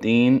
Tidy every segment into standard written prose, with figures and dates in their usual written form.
3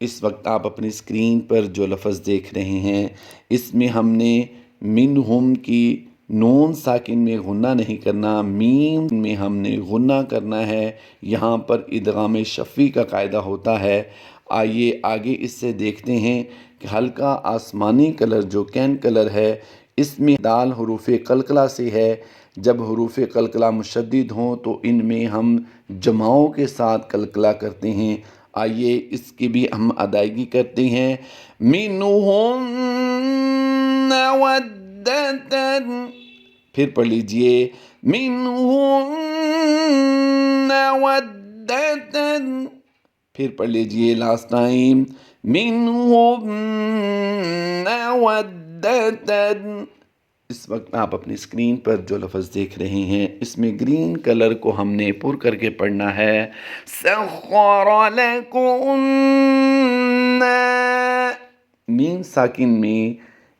اس وقت آپ اپنی اسکرین پر جو لفظ دیکھ رہے ہیں اس میں ہم نے منہم کی نون ساکن میں غنہ نہیں کرنا، میم میں ہم نے غنہ کرنا ہے۔ یہاں پر ادغام شفوی کا قاعدہ ہوتا ہے۔ آئیے آگے اس سے دیکھتے ہیں کہ ہلکا آسمانی کلر جو کین کلر ہے اس میں دال حروف قلقلہ سے ہے۔ جب حروف قلقلہ مشدد ہوں تو ان میں ہم جماؤں کے ساتھ قلقلہ کرتے ہیں۔ آئیے اس کی بھی ہم ادائیگی کرتے ہیں۔ مِنْهُمْ مَوَدَّةً، پھر پڑھ لیجئے مِنْهُمْ مَوَدَّةً، پھر پڑھ لیجئے لاسٹ ٹائم مِنْهُمْ مَوَدَّةً۔ اس وقت آپ اپنی اسکرین پر جو لفظ دیکھ رہے ہیں اس میں گرین کلر کو ہم نے پر کر کے پڑھنا ہے۔ سَخَّرَ لَكُم میم ساکن میں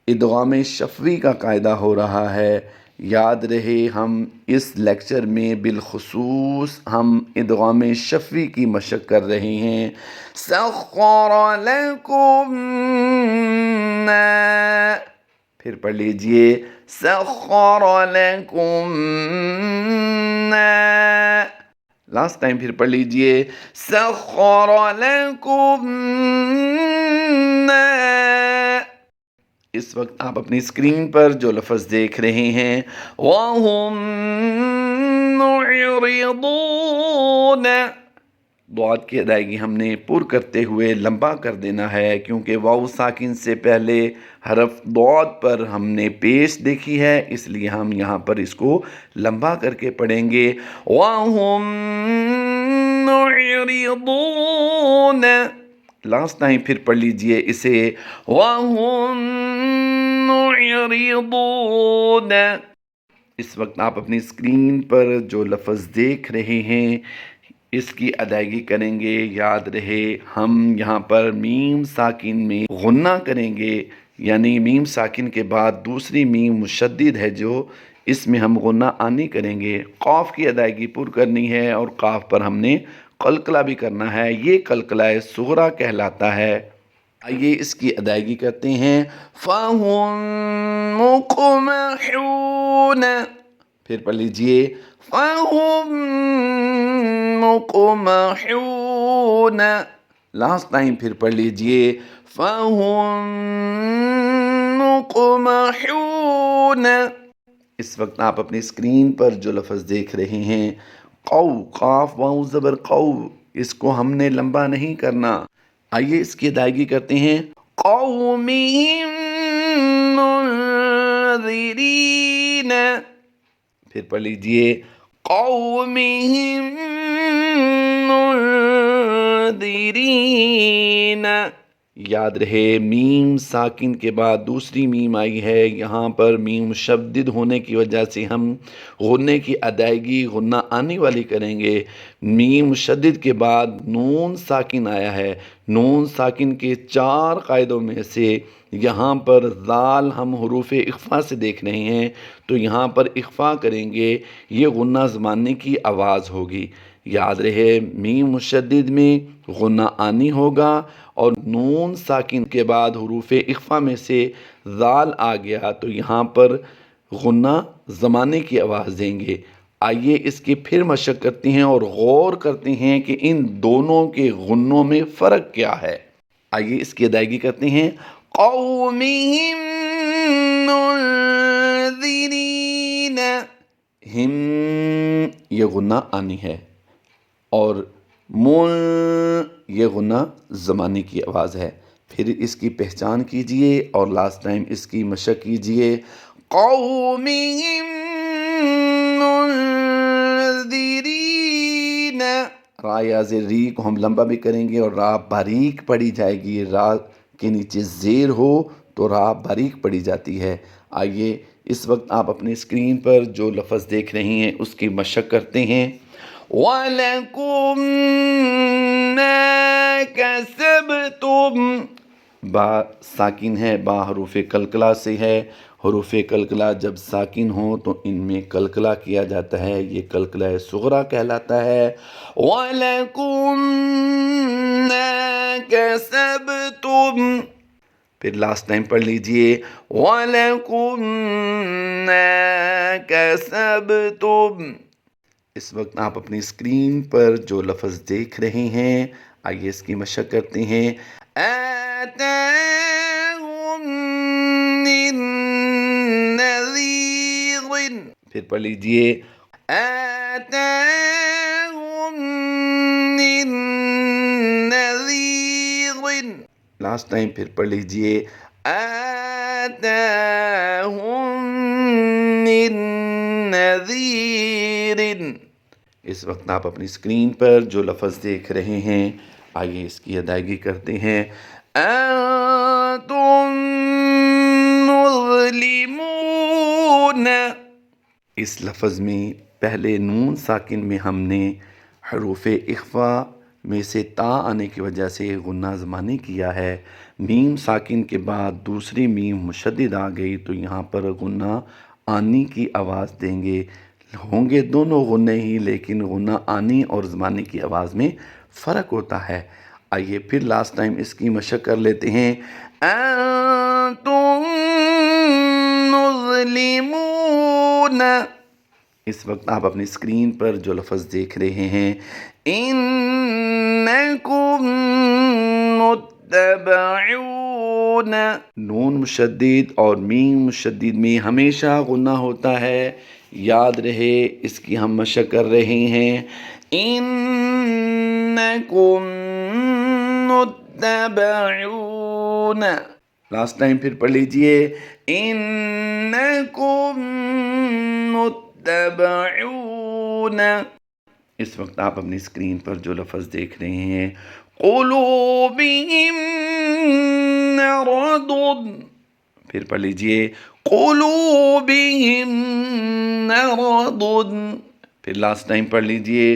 ادغام شفوی کا قاعدہ ہو رہا ہے۔ یاد رہے ہم اس لیکچر میں بالخصوص ہم ادغام شفوی کی مشق کر رہے ہیں۔ سَخَّرَ لَكُم، پھر پڑھ لیجئے سَخَّرَ لَكُم، لاسٹ ٹائم پھر پڑھ لیجئے سَخَّرَ لَكُم۔ اس وقت آپ اپنی اسکرین پر جو لفظ دیکھ رہے ہیں وَهُمْ مُعْرِضُونَ، ضاد کی ادائیگی ہم نے پر کرتے ہوئے لمبا کر دینا ہے کیونکہ واو ساکن سے پہلے حرف ضاد پر ہم نے پیش دیکھی ہے، اس لیے ہم یہاں پر اس کو لمبا کر کے پڑھیں گے۔ وَهُمْ مُعْرِضُونَ، لاسٹ ٹائم پھر پڑھ لیجئے اسے وَهُمْ مُعْرِضُونَ۔ اس وقت آپ اپنی اسکرین پر جو لفظ دیکھ رہے ہیں اس کی ادائیگی کریں گے۔ یاد رہے ہم یہاں پر میم ساکن میں غنہ کریں گے، یعنی میم ساکن کے بعد دوسری میم مشدد ہے جو اس میں ہم غنہ آنی کریں گے۔ قاف کی ادائیگی پر کرنی ہے اور قاف پر ہم نے قلقلہ بھی کرنا ہے، یہ قلقلہ صغریٰ کہلاتا ہے۔ آئیے اس کی ادائیگی کرتے ہیں۔ فَهُمْ مُقْمَحُونَ، پھر پڑھ لیجئے فَهُمْ مُقْمَحُونَ، لاسٹ ٹائم پھر پڑھ لیجئے فَهُمْ مُقْمَحُونَ۔ اس وقت آپ اپنی اسکرین پر جو لفظ دیکھ رہے ہیں قو، قاف واو زبر قو، اس کو ہم نے لمبا نہیں کرنا۔ آئیے اس کی ادائیگی کرتے ہیں۔ قَوْمِهِم مُنذِرِينَ، پھر پڑھ لیجئے قَوْمِهِم مُنذِرِينَ۔ یاد رہے میم ساکن کے بعد دوسری میم آئی ہے، یہاں پر میم مشدد ہونے کی وجہ سے ہم غنے کی ادائیگی غنہ آنے والی کریں گے۔ میم مشدد کے بعد نون ساکن آیا ہے، نون ساکن کے 4 قاعدوں میں سے یہاں پر ذال ہم حروف اخفا سے دیکھ رہے ہیں تو یہاں پر اخفا کریں گے، یہ غنہ زمانے کی آواز ہوگی۔ یاد رہے میم مشدد میں غنہ آنی ہوگا اور نون ساکن کے بعد حروف اخفا میں سے ذال آ گیا تو یہاں پر غنہ زمانے کی آواز دیں گے۔ آئیے اس کی پھر مشق کرتے ہیں اور غور کرتے ہیں کہ ان دونوں کے غنوں میں فرق کیا ہے۔ آئیے اس کی ادائیگی کرتے ہیں۔ قَوْمِهِم مُنذِرِينَ، ہم یہ غنہ آنی ہے اور یہ غنہ زمانے کی آواز ہے۔ پھر اس کی پہچان کیجئے اور لاسٹ ٹائم اس کی مشق کیجئے۔ قَوْمِهِم مُنذِرِينَ، را یا زیر ری کو ہم لمبا بھی کریں گے اور را باریک پڑھی جائے گی، را کے نیچے زیر ہو تو را باریک پڑھی جاتی ہے۔ آئیے اس وقت آپ اپنی اسکرین پر جو لفظ دیکھ رہے ہیں اس کی مشق کرتے ہیں۔ وَلَكُمْ مَا كَسَبْتُمْ، با ساکن ہے، با حروف قلقلہ سے ہے، حروف قلقلہ جب ساکن ہوں تو ان میں قلقلہ کیا جاتا ہے، یہ قلقلہ صغریٰ کہلاتا ہے۔ وَلَكُمْ كسبتم. پھر لاسٹ ٹائم پڑھ لیجئے وَلَكُمْ مَا كَسَبْتُمْ. اس وقت آپ اپنی اسکرین پر جو لفظ دیکھ رہے ہیں آئیے اس کی مشق کرتے ہیں. آتاهم من نذیر. پھر پڑھ لیجئے آتاهم من نذیر. لاسٹ ٹائم پھر پڑھ لیجئے آتاهم من نذیر. اس وقت آپ اپنی اسکرین پر جو لفظ دیکھ رہے ہیں آئیے اس کی ادائیگی کرتے ہیں. انتم مظلمون. اس لفظ میں پہلے نون ساکن میں ہم نے حروف اخفا میں سے تا آنے کی وجہ سے غنہ زمانی کیا ہے. میم ساکن کے بعد دوسری میم مشدد آ گئی تو یہاں پر غنہ آنی کی آواز دیں گے. ہوں گے دونوں غنے ہی لیکن غنہ آنی اور زمانی کی آواز میں فرق ہوتا ہے. آئیے پھر لاسٹ ٹائم اس کی مشق کر لیتے ہیں. انتم مظلمون. اس وقت آپ اپنی اسکرین پر جو لفظ دیکھ رہے ہیں انکم متبعون. نون مشدد اور میم مشدد میں ہمیشہ غنہ ہوتا ہے، یاد رہے. اس کی ہم مشق کر رہے ہیں. انکم متبعون. لاسٹ ٹائم پھر پڑھ لیجئے انکم متبعون. اس وقت آپ اپنی اسکرین پر جو لفظ دیکھ رہے ہیں قلوبہم مرض. پھر پڑھ لیجئے قلوبہم مرض. پھر لاسٹ ٹائم پڑھ لیجئے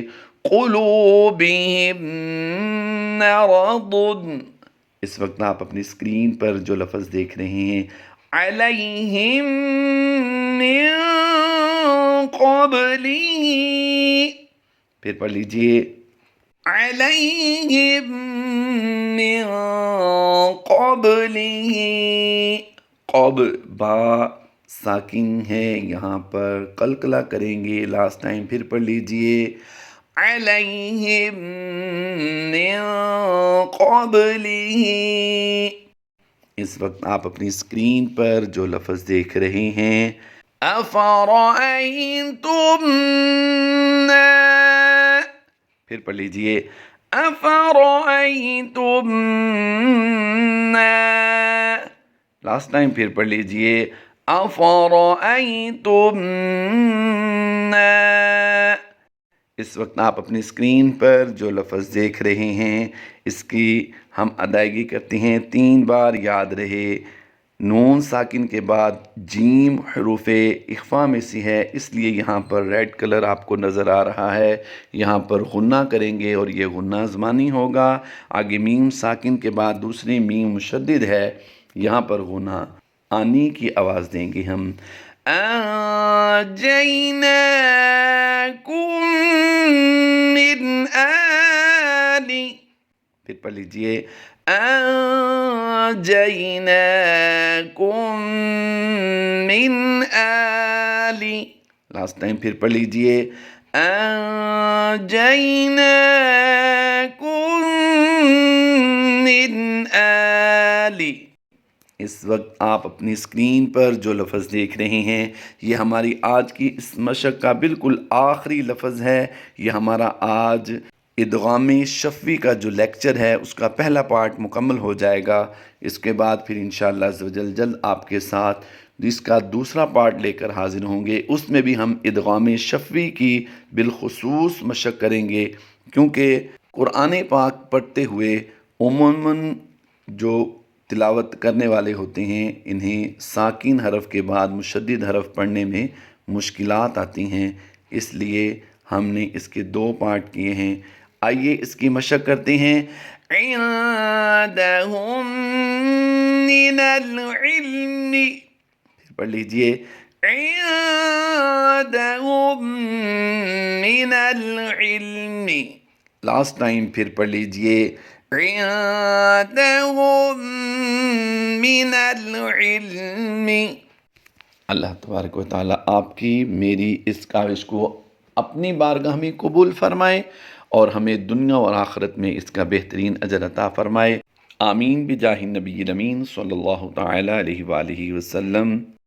قلوبہم مرض. اس وقت آپ اپنی اسکرین پر جو لفظ دیکھ رہے ہیں علیہم من قبلہ. پھر پڑھ لیجئے علیہم من قبلہ. قب با ساکن ہے یہاں پر قلقلہ کریں گے. لاسٹ ٹائم پھر پڑھ لیجئے علیہم من قبلہ. اس وقت آپ اپنی اسکرین پر جو لفظ دیکھ رہے ہیں افرأیتم. پھر پڑھ لیجئے افرأیتم. لاسٹ ٹائم پھر پڑھ لیجئے افرأیتم. اس وقت آپ اپنی اسکرین پر جو لفظ دیکھ رہے ہیں اس کی ہم ادائیگی کرتے ہیں 3 بار. یاد رہے نون ساکن کے بعد جیم حروف اخفا میں سے ہے اس لیے یہاں پر ریڈ کلر آپ کو نظر آ رہا ہے. یہاں پر غنہ کریں گے اور یہ غنہ زمانی ہوگا. آگے میم ساکن کے بعد دوسری میم مشدد ہے، یہاں پر غنہ آنی کی آواز دیں گے ہم. انجیناکم من آل. پھر پڑھ لیجئے انجیناکم من آل. لاسٹ ٹائم پھر پڑھ لیجئے انجیناکم من آل. اس وقت آپ اپنی اسکرین پر جو لفظ دیکھ رہے ہیں یہ ہماری آج کی اس مشق کا بالکل آخری لفظ ہے. یہ ہمارا آج ادغام شفوی کا جو لیکچر ہے اس کا پہلا پارٹ مکمل ہو جائے گا. اس کے بعد پھر انشاءاللہ عزوجل جلد آپ کے ساتھ اس کا دوسرا پارٹ لے کر حاضر ہوں گے. اس میں بھی ہم ادغام شفوی کی بالخصوص مشق کریں گے کیونکہ قرآن پاک پڑھتے ہوئے عموماً جو تلاوت کرنے والے ہوتے ہیں انہیں ساکن حرف کے بعد مشدد حرف پڑھنے میں مشکلات آتی ہیں، اس لیے ہم نے اس کے 2 پارٹ کیے ہیں. آئیے اس کی مشق کرتے ہیں. عندهم من العلم. پھر پڑھ لیجئے عندهم من العلم. لاسٹ ٹائم پھر پڑھ لیجئے عندهم من العلم. اللہ تبارک و تعالیٰ آپ کی میری اس کاوش کو اپنی بارگاہ میں قبول فرمائے اور ہمیں دنیا اور آخرت میں اس کا بہترین اجر عطا فرمائے. آمین بجاہ النبی الامین صلی اللہ تعالیٰ علیہ وآلہ وسلم.